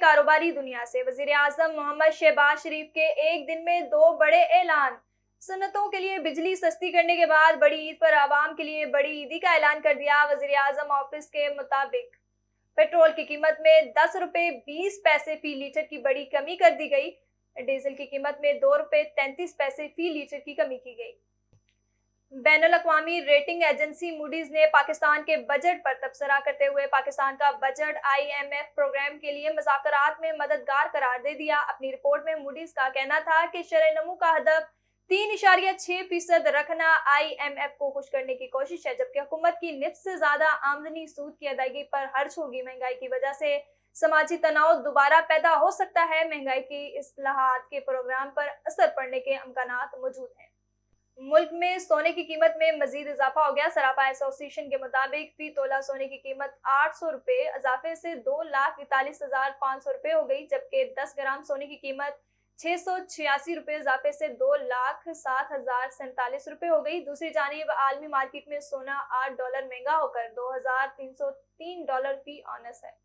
कारोबारी दुनिया से। वजीर आजम मोहम्मद शहबाज शरीफ के एक दिन में दो बड़े ऐलान। सन्नतों के लिए बिजली सस्ती करने के बाद बड़ी ईद पर आवाम के लिए बड़ी ईदी का ऐलान कर दिया। वजीर आजम ऑफिस के मुताबिक पेट्रोल की कीमत में 10 रुपए 20 पैसे फी लीटर की बड़ी कमी कर दी गई। डीजल की कीमत में 2 रुपए 33 पैसे फी लीटर की कमी की गई। बैनुल-अक़वामी रेटिंग एजेंसी मूडीज ने पाकिस्तान के बजट पर तबसरा करते हुए पाकिस्तान का बजट IMF प्रोग्राम के लिए मुज़ाकरात में मददगार करार दे दिया। अपनी रिपोर्ट में मूडीज का कहना था कि शरह-ए-नमू का हदफ 3.6% रखना IMF को खुश करने की कोशिश है, जबकि हुकूमत की निफ्स से ज्यादा आमदनी सूद की अदायगी पर खर्च होगी। महंगाई की वजह से समाजी तनाव दोबारा पैदा हो सकता है। महंगाई की इस्लाहात के प्रोग्राम पर असर पड़ने के इम्कानात मौजूद हैं। मुल्क में सोने की कीमत में मजीद इजाफा हो गया। सराफा एसोसिएशन के मुताबिक फी तोला सोने की कीमत 800 रुपए इजाफे से 2,41,500 रुपए हो गई, जबकि 10 ग्राम सोने की कीमत 686 रुपए इजाफे से 2,07,047 रुपए हो गई। दूसरी जानिब आलमी मार्केट में सोना $8 महंगा होकर $2,303 फी ऑनस है।